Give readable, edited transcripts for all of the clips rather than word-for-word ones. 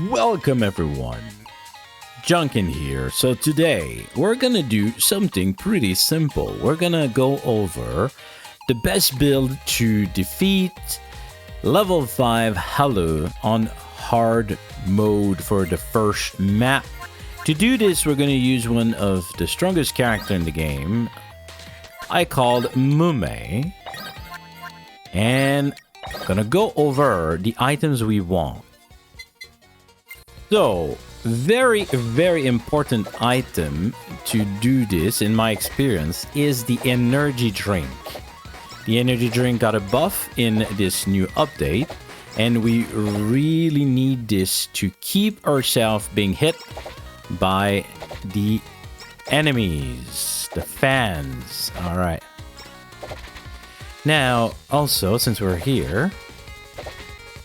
Welcome everyone, Janken here. So today we're gonna do something pretty simple. We're gonna go over the best build to defeat level 5 Halu on hard mode for the first map. To do this, we're gonna use one of the strongest character in the game, I called Mumei, and gonna go over the items we want. So, very important item to do this, in my experience, is the energy drink. The energy drink got a buff in this new update, and we really need this to keep ourselves being hit by the enemies, the fans. All right. Now, also, since we're here,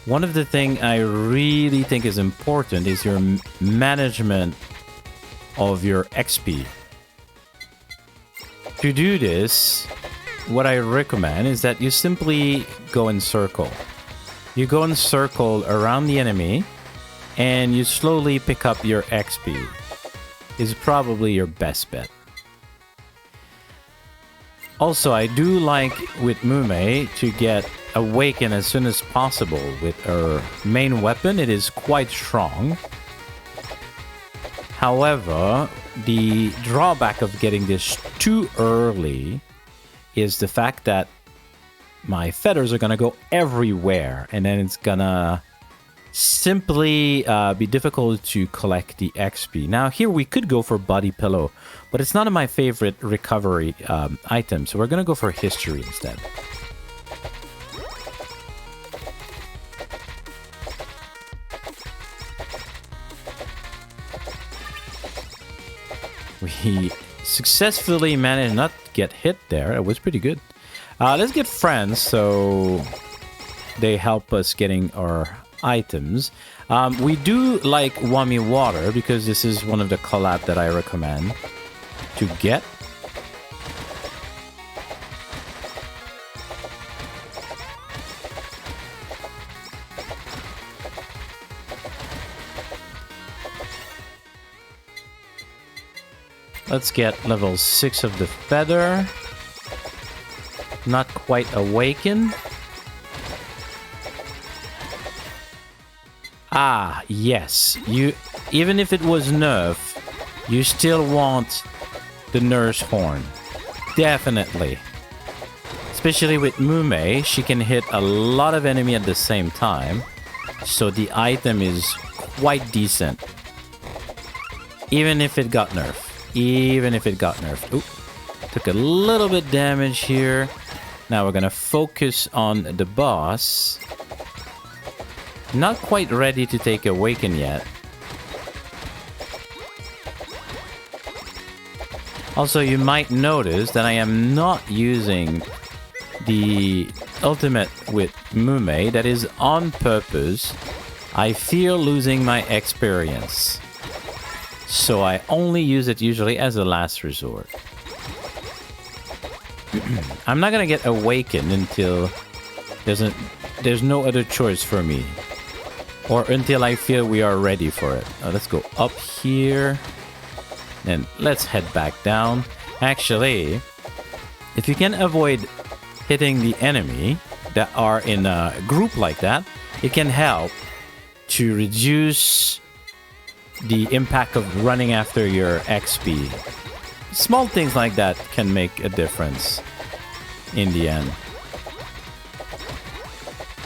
one of the things I really think is important is your management of your XP. To do this, what I recommend is that you simply go in circle. You go in circle around the enemy, and you slowly pick up your XP. Is probably your best bet. Also, I do like with Mumei to get awaken as soon as possible with her main weapon. It is quite strong. However, the drawback of getting this too early is the fact that my feathers are gonna go everywhere, and then it's gonna simply be difficult to collect the XP. Now here we could go for body pillow, but it's not my favorite recovery item, so we're gonna go for history instead. We successfully managed not to get hit there. It was pretty good. Let's get friends so they help us getting our items. We do like Wami water because this is one of the collab that I recommend to get. Let's get level 6 of the feather. Not quite awakened. Ah, yes. You, even if it was nerf, you still want the nurse horn. Definitely. Especially with Mumei, she can hit a lot of enemy at the same time. So the item is quite decent. Even if it got nerfed. Even if it got nerfed. Oop. Took a little bit damage here. Now we're gonna focus on the boss. Not quite ready to take awaken yet. Also, you might notice that I am not using the ultimate with Mumei. That is on purpose. I fear losing my experience. So I only use it usually as a last resort. I'm not gonna get awakened until there's no other choice for me. Or until I feel we are ready for it. Let's go up here. And let's head back down. Actually, if you can avoid hitting the enemy that are in a group like that, it can help to reduce the impact of running after your XP. Small things like that can make a difference in the end.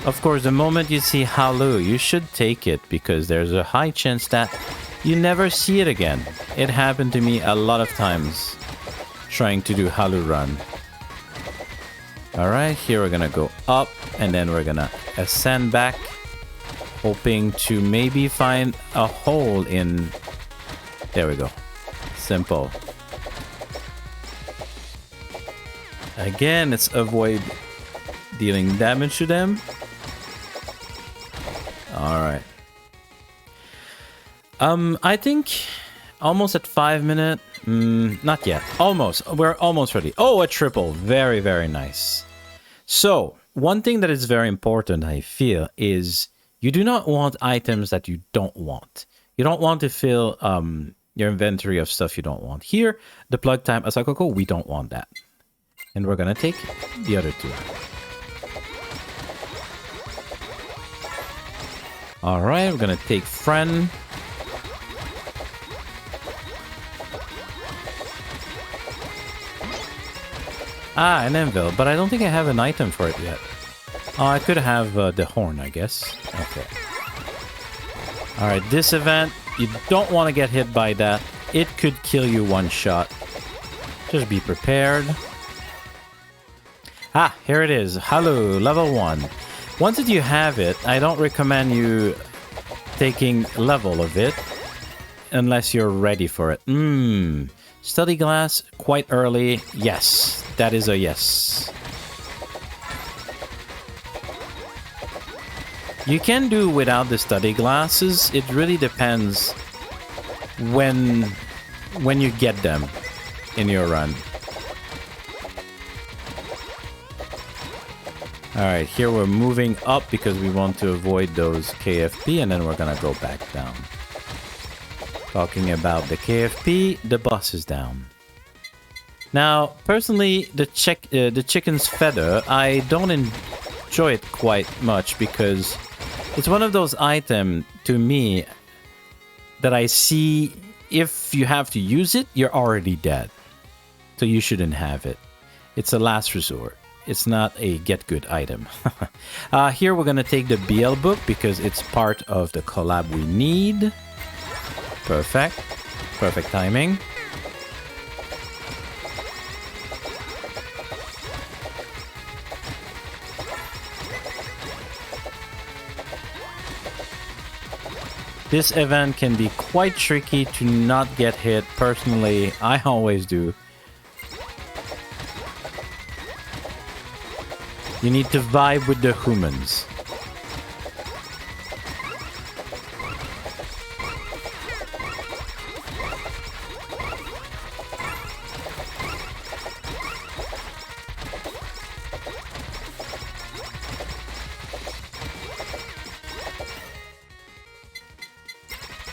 Of course, the moment you see Halu, you should take it because there's a high chance that you never see it again. It happened to me a lot of times trying to do Halu run. Alright, here we're gonna go up and then we're gonna ascend back, hoping to maybe find a hole in... There we go. Simple. Again, let's avoid dealing damage to them. Alright. I think almost at 5 minutes. Not yet. Almost. We're almost ready. Oh, a triple. Very, very nice. So, one thing that is very important, I feel, is You do not want items that you don't want. You don't want to fill your inventory of stuff you don't want. Here, the plug time Asakoko, we don't want that. And we're gonna take the other two. Alright, we're gonna take friend. Ah, an anvil, but I don't think I have an item for it yet. Oh, I could have the horn, I guess. Okay. Alright, this event, you don't want to get hit by that. It could kill you one shot. Just be prepared. Ah, here it is. Halu Level 1. Once that you have it, I don't recommend you taking level of it unless you're ready for it. Study glass, quite early. Yes, that is a yes. You can do without the study glasses. It really depends when you get them in your run. Alright, here we're moving up because we want to avoid those KFP, and then we're gonna go back down. Talking about the KFP, the boss is down. Now, personally, the chicken's feather, I don't enjoy it quite much because it's one of those items, to me, that I see if you have to use it, you're already dead. So you shouldn't have it. It's a last resort. It's not a get-good item. Here we're going to take the BL book because it's part of the collab we need. Perfect. Perfect timing. This event can be quite tricky to not get hit. Personally, I always do. You need to vibe with the humans.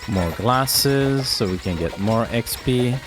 More glasses so we can get more XP.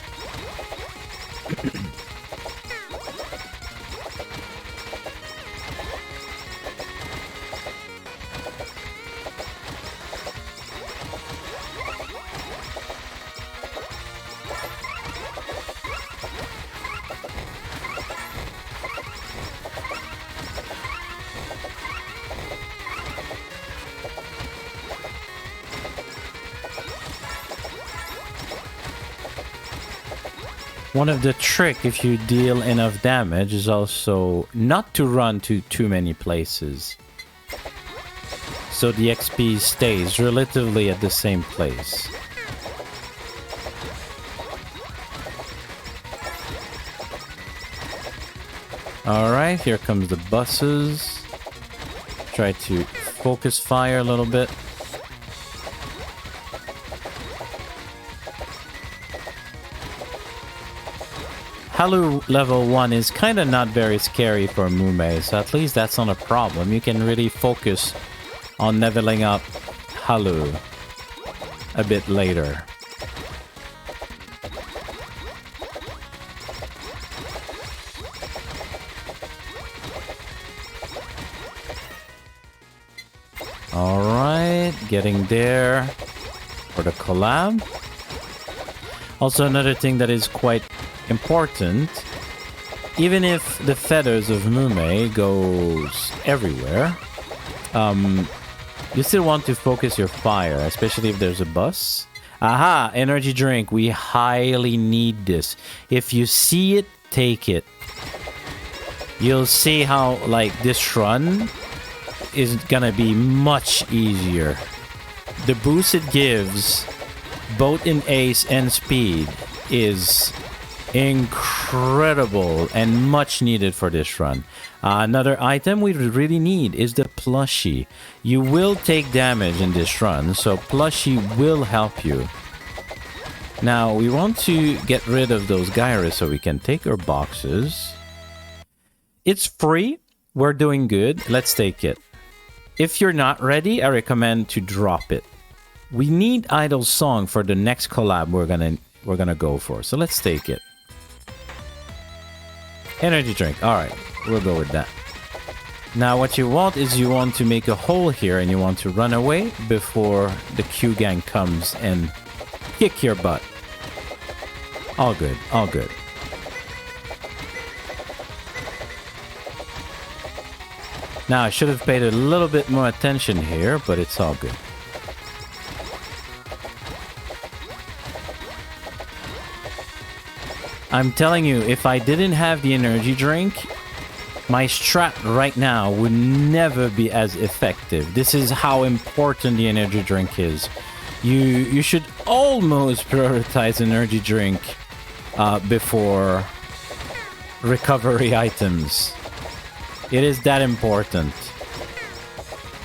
One of the trick if you deal enough damage is also not to run to too many places. So the XP stays relatively at the same place. Alright, here comes the buses. Try to focus fire a little bit. Halu Level 1 is kind of not very scary for Mumei, so at least that's not a problem. You can really focus on leveling up Halu a bit later. Alright, getting there for the collab. Also, another thing that is quite important, even if the feathers of Mumei goes everywhere, you still want to focus your fire, especially if there's a bus. Aha, energy drink. We highly need this. If you see it, take it. You'll see how, like, this run is gonna be much easier. The boost it gives, both in ace and speed, is incredible and much needed for this run. Another item we really need is the plushie. You will take damage in this run, so plushie will help you. Now we want to get rid of those gyres so we can take our boxes. It's free. We're doing good. Let's take it. If you're not ready, I recommend to drop it. We need Idol Song for the next collab we're gonna go for. So let's take it. Energy drink. All right, we'll go with that. Now what you want is you want to make a hole here and you want to run away before the Q gang comes and kick your butt. All good, all good. Now I should have paid a little bit more attention here, but it's all good. I'm telling you, if I didn't have the energy drink, my strat right now would never be as effective. This is how important the energy drink is. You should almost prioritize energy drink before recovery items. It is that important.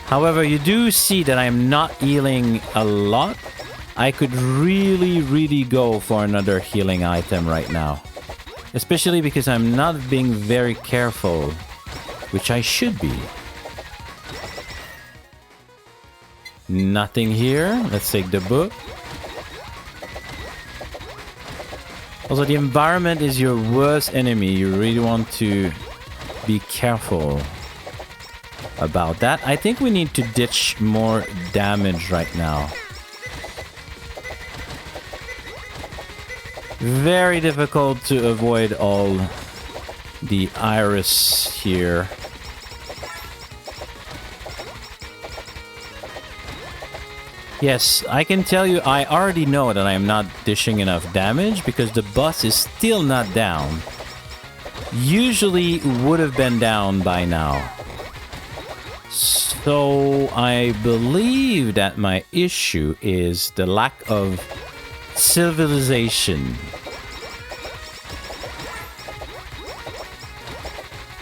However, you do see that I'm not healing a lot. I could really go for another healing item right now. Especially because I'm not being very careful, which I should be. Nothing here. Let's take the book. Also, the environment is your worst enemy. You really want to be careful about that. I think we need to ditch more damage right now. Very difficult to avoid all the iris here. Yes, I can tell you I already know that I am not dishing enough damage because the boss is still not down. Usually would have been down by now. So I believe that my issue is the lack of civilization.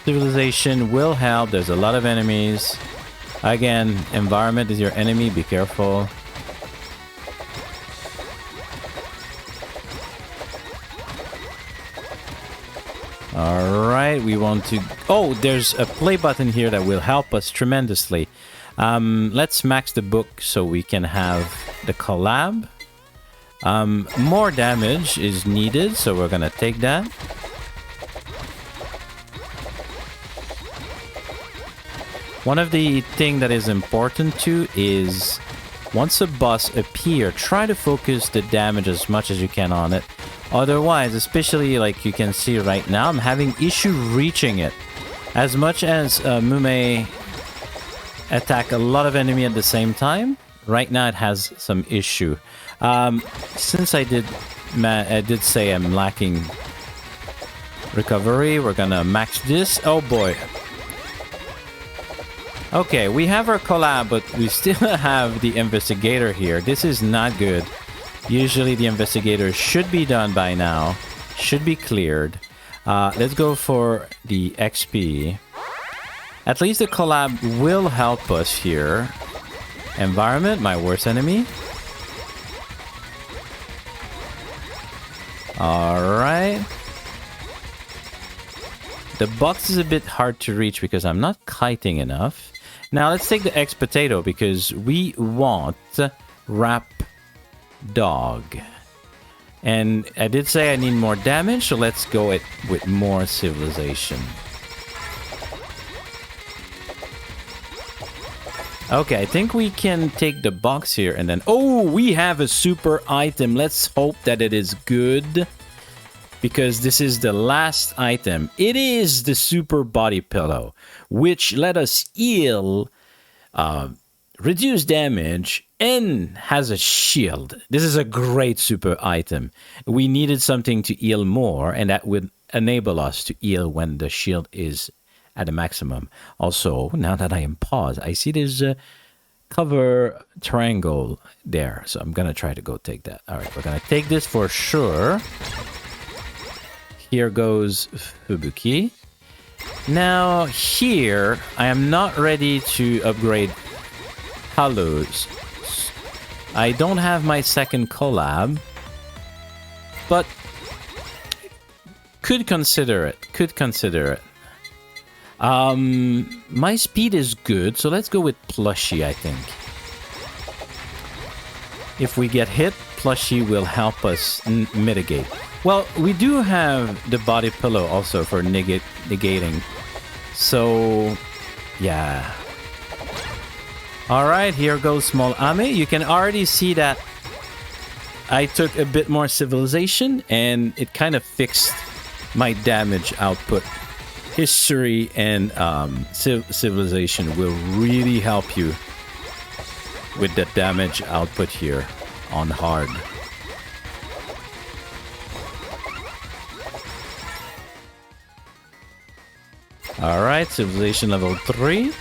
Civilization will help. There's a lot of enemies. Again, environment is your enemy. Be careful. Alright, we want to... Oh, there's a play button here that will help us tremendously. Let's max the book so we can have the collab. More damage is needed, so we're gonna take that. One of the things that is important too is once a boss appears, try to focus the damage as much as you can on it. Otherwise, especially like you can see right now, I'm having issue reaching it. As much as Mumei attack a lot of enemy at the same time, right now it has some issue. Since I did say I'm lacking recovery, we're gonna max this. Oh boy. Okay, we have our collab, but we still have the investigator here. This is not good. Usually the investigator should be done by now. Should be cleared. Let's go for the XP. At least the collab will help us here. Environment, my worst enemy. Alright. The box is a bit hard to reach because I'm not kiting enough. Now let's take the X potato because we want Rap Dog. And I did say I need more damage, so let's go with more civilization. Okay, I think we can take the box here and then... Oh, we have a super item. Let's hope that it is good. Because this is the last item. It is the super body pillow, which let us heal, reduce damage, and has a shield. This is a great super item. We needed something to heal more, and that would enable us to heal when the shield is at a maximum. Also, now that I am paused, I see there's a cover triangle there. So I'm going to try to go take that. All right, we're going to take this for sure. Here goes Fubuki. Now here, I am not ready to upgrade Halu's. I don't have my second collab, but could consider it. My speed is good, so let's go with Plushie, I think. If we get hit, Plushie will help us mitigate. Well, we do have the body pillow also for negating. So, yeah. Alright, here goes small Ame. You can already see that I took a bit more civilization and it kind of fixed my damage output. History and civilization will really help you with the damage output here on hard. Alright, civilization level 3.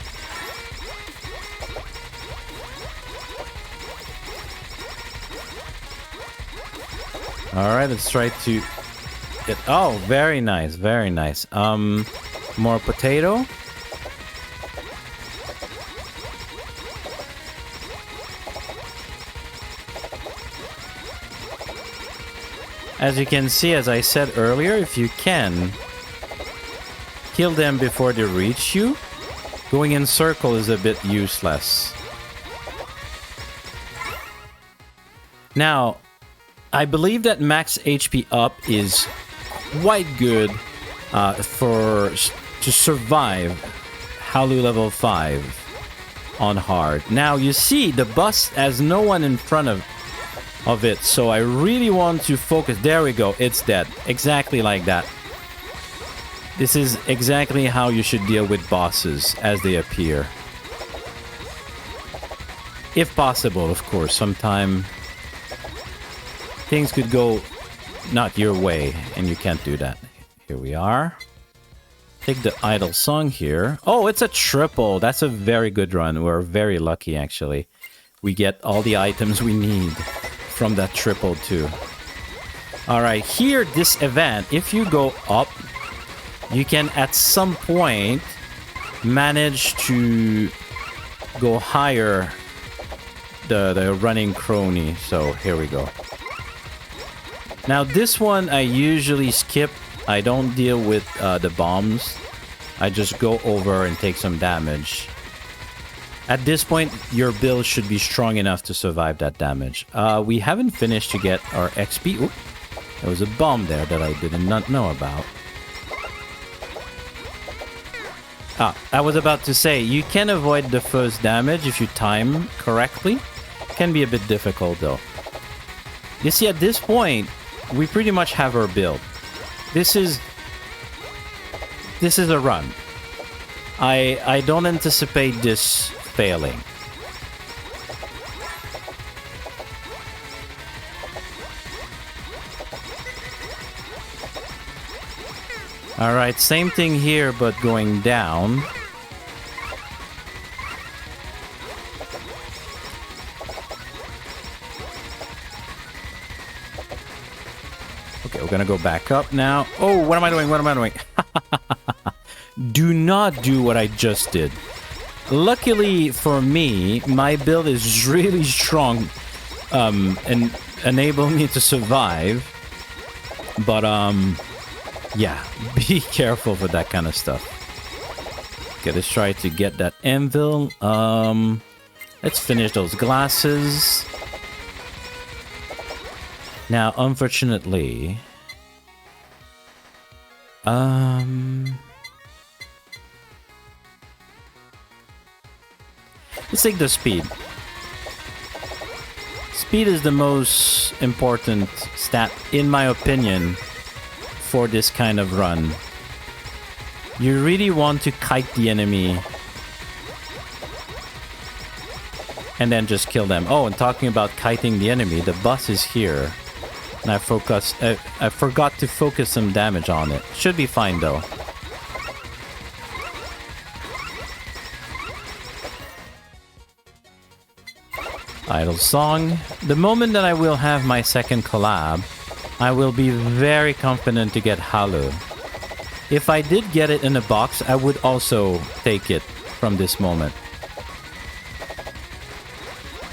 Alright, let's try to get... Oh, very nice, very nice. More potato. As you can see, as I said earlier, if you can kill them before they reach you, going in circle is a bit useless. Now, I believe that max HP up is quite good to survive Halu level 5 on hard. Now you see the bus has no one in front of it, so I really want to focus. There we go, it's dead. Exactly like that. This is exactly how you should deal with bosses as they appear. If possible, of course. Sometime things could go not your way, and you can't do that. Here we are. Take the idle song here. Oh, it's a triple. That's a very good run. We're very lucky, actually. We get all the items we need from that triple, too. Alright, here, this event, if you go up, you can, at some point, manage to go higher the running crony. So, here we go. Now, this one I usually skip. I don't deal with the bombs. I just go over and take some damage. At this point, your build should be strong enough to survive that damage. We haven't finished to get our XP. Oop, there was a bomb there that I did not know about. I was about to say, you can avoid the first damage if you time correctly. Can be a bit difficult, though. You see, at this point, we pretty much have our build. This is a run. I don't anticipate this failing. Alright, same thing here, but going down. Okay, we're gonna go back up now. Oh, what am I doing? What am I doing? Do not do what I just did. Luckily for me, my build is really strong and enable me to survive. But, yeah, be careful for that kind of stuff. Okay, let's try to get that anvil. Let's finish those glasses. Now, unfortunately... let's take the speed. Speed is the most important stat, in my opinion, for this kind of run. You really want to kite the enemy and then just kill them. Oh, and talking about kiting the enemy, the bus is here. And I forgot to focus some damage on it. Should be fine, though. Idle song. The moment that I will have my second collab, I will be very confident to get Halu. If I did get it in a box, I would also take it from this moment.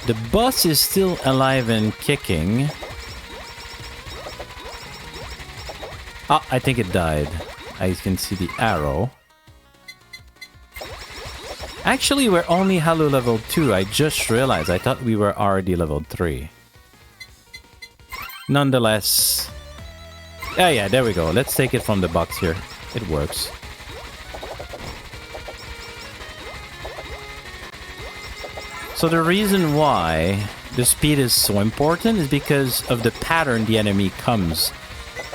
The bus is still alive and kicking. Ah, I think it died. I can see the arrow. Actually, we're only Halu level 2. I just realized. I thought we were already level 3. Nonetheless... yeah, there we go. Let's take it from the box here. It works. So the reason why the speed is so important is because of the pattern the enemy comes.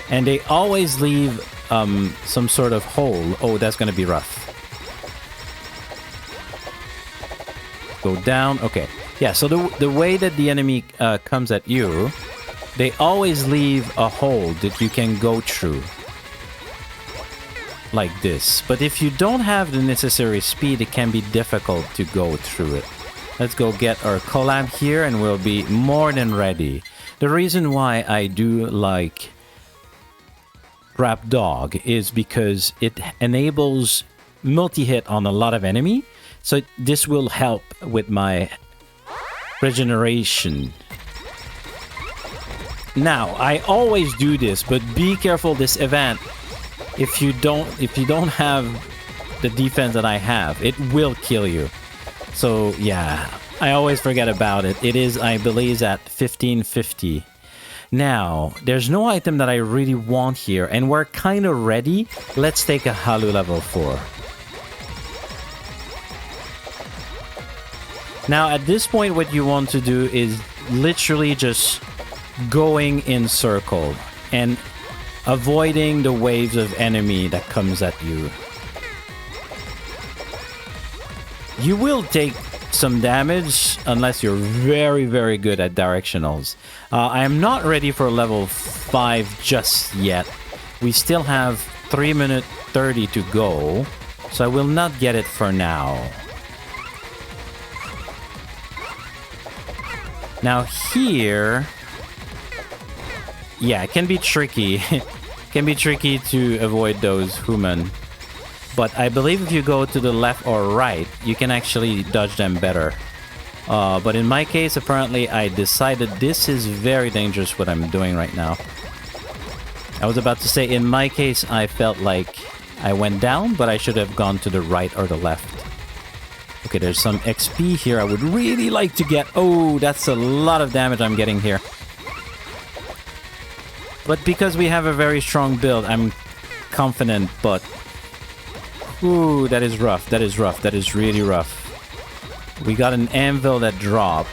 And they always leave some sort of hole. Oh, that's going to be rough. Go down. Okay. Yeah, so the way that the enemy comes at you, they always leave a hole that you can go through. Like this. But if you don't have the necessary speed, it can be difficult to go through it. Let's go get our collab here and we'll be more than ready. The reason why I do like Trap Dog is because it enables multi-hit on a lot of enemy. So this will help with my regeneration. Now, I always do this, but be careful this event. If you don't have the defense that I have, it will kill you. So yeah, I always forget about it. It is, I believe, at 1550. Now, there's no item that I really want here, and we're kind of ready. Let's take a Halu level 4. Now, at this point, what you want to do is literally just going in circle and avoiding the waves of enemy that comes at you. You will take some damage unless you're very, very good at directionals. I am not ready for level 5 just yet. We still have 3 minutes 30 to go, so I will not get it for now. Now here... yeah, it can be tricky. It can be tricky to avoid those human. But I believe if you go to the left or right, you can actually dodge them better. But in my case, apparently, I decided this is very dangerous what I'm doing right now. I was about to say, in my case, I felt like I went down, but I should have gone to the right or the left. Okay, there's some XP here I would really like to get. Oh, that's a lot of damage I'm getting here. But because we have a very strong build, I'm confident, but... ooh, that is rough. That is rough. That is really rough. We got an anvil that dropped.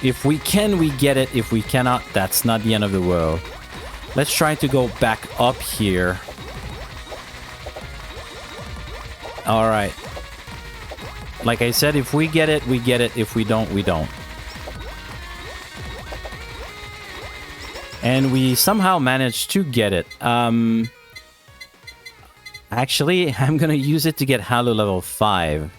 If we can, we get it. If we cannot, that's not the end of the world. Let's try to go back up here. Alright. Like I said, if we get it, we get it. If we don't, we don't. And we somehow managed to get it. Actually, I'm gonna use it to get Halu level 5.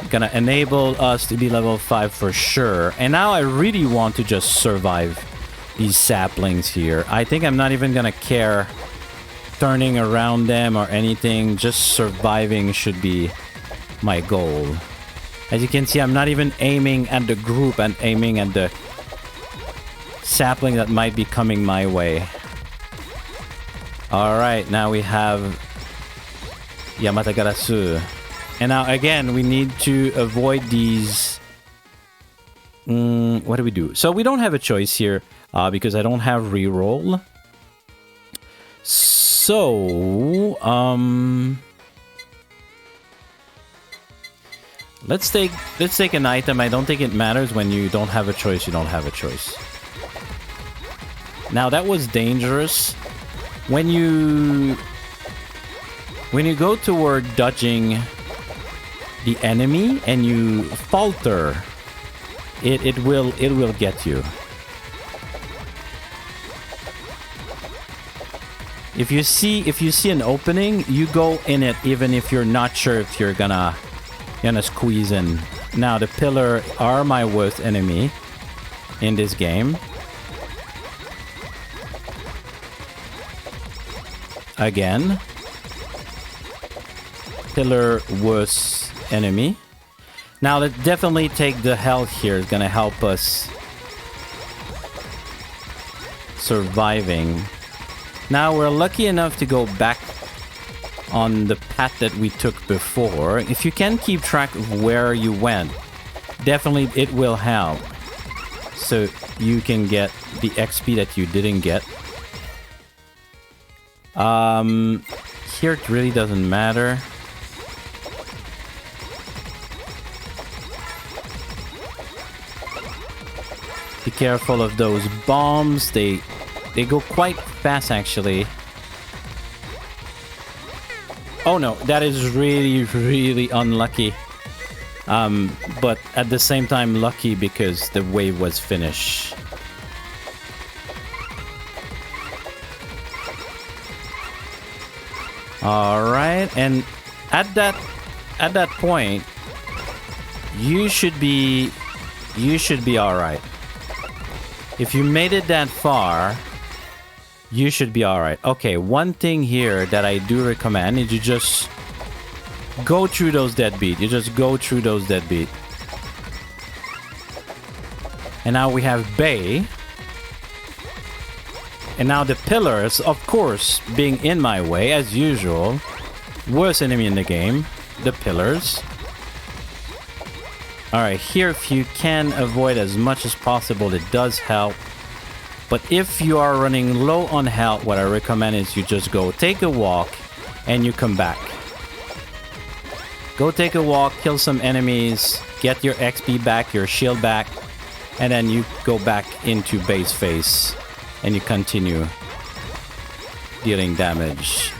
Gonna enable us to be level 5 for sure. And now I really want to just survive these saplings here. I think I'm not even gonna care turning around them or anything. Just surviving should be my goal. As you can see, I'm not even aiming at the group. I'm aiming at the sapling that might be coming my way. Alright, now we have Yamatagarasu. And now again, we need to avoid these... what do we do? So we don't have a choice here because I don't have reroll. So... let's take an item. I don't think it matters. When you don't have a choice, you don't have a choice. Now that was dangerous. When you go toward dodging the enemy and you falter, it will get you. If you see an opening, you go in it even if you're not sure if you're gonna squeeze in. Now the pillar are my worst enemy in this game. Again, pillar worst enemy. Now let's definitely take the health here. It's gonna help us surviving. Now we're lucky enough to go back on the path that we took before. If you can keep track of where you went, definitely it will help. So you can get the XP that you didn't get. Here it really doesn't matter. Be careful of those bombs. They go quite fast, actually. Oh no, that is really, really unlucky. But at the same time, lucky because the wave was finished. All right, and at that point, you should be all right. If you made it that far, you should be all right. Okay, one thing here that I do recommend is you just go through those deadbeat. You just go through those deadbeat. And now we have Bay. And now the pillars, of course, being in my way, as usual. Worst enemy in the game. The pillars. Alright, here if you can avoid as much as possible, it does help. But if you are running low on health, what I recommend is you just go take a walk and you come back. Go take a walk, kill some enemies, get your XP back, your shield back, and then you go back into base phase and you continue dealing damage.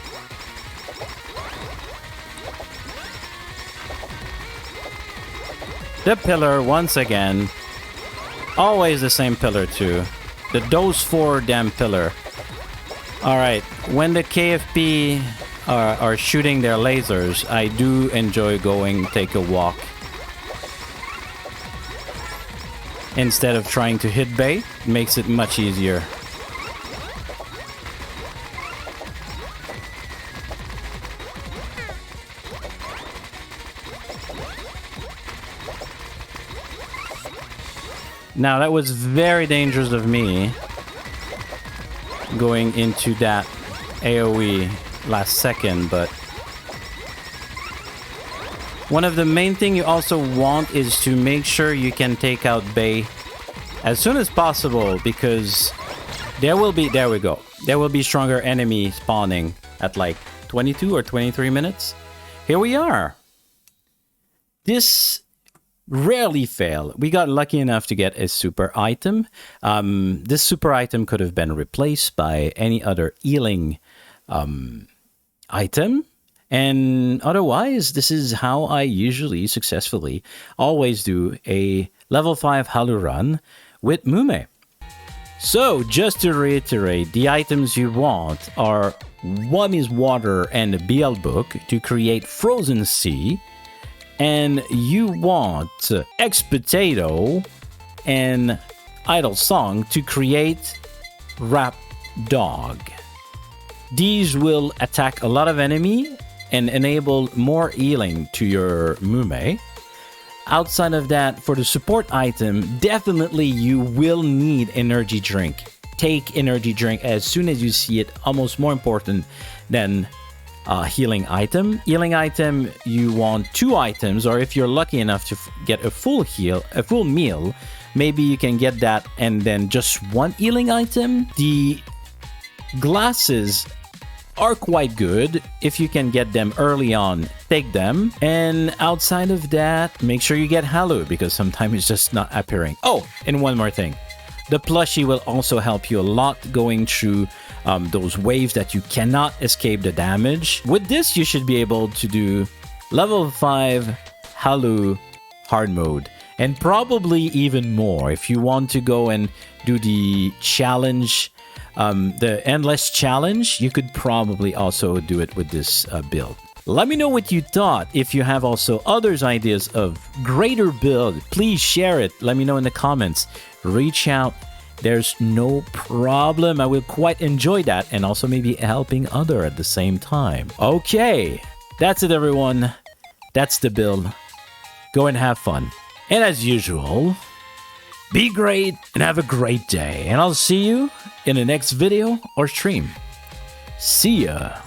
The pillar, once again, always the same pillar too. Those 4 damn pillar. Alright, when the KFP are shooting their lasers, I do enjoy going take a walk. Instead of trying to hit bait, makes it much easier. Now, that was very dangerous of me going into that AoE last second, but one of the main thing you also want is to make sure you can take out Bay as soon as possible, because there will be stronger enemy spawning at like 22 or 23 minutes. Here we are. This rarely fail. We got lucky enough to get a super item. This super item could have been replaced by any other healing item. And otherwise, this is how I usually successfully always do a level 5 Halu run with Mumei. So, just to reiterate, the items you want are: one is water and a BL book to create Frozen Sea. And you want X Potato and Idle Song to create Rap Dog. These will attack a lot of enemy and enable more healing to your Mumei. Outside of that, for the support item, definitely you will need energy drink. Take energy drink as soon as you see it, almost more important than healing item. Healing item, you want 2 items, or if you're lucky enough to get a full meal, maybe you can get that and then just 1 healing item. The glasses are quite good. If you can get them early on, take them. And outside of that, make sure you get Halu, because sometimes it's just not appearing. Oh, and one more thing. The plushie will also help you a lot going through those waves that you cannot escape the damage. With this, you should be able to do level 5 Halu hard mode, and probably even more if you want to go and do the challenge, the endless challenge. You could probably also do it with this build. Let me know what you thought. If you have also others ideas of greater build, please share it. Let me know in the comments. Reach out. There's no problem. I will quite enjoy that, and also maybe helping other at the same time. Okay, that's it, everyone. That's the build. Go and have fun. And as usual, be great and have a great day. And I'll see you in the next video or stream. See ya.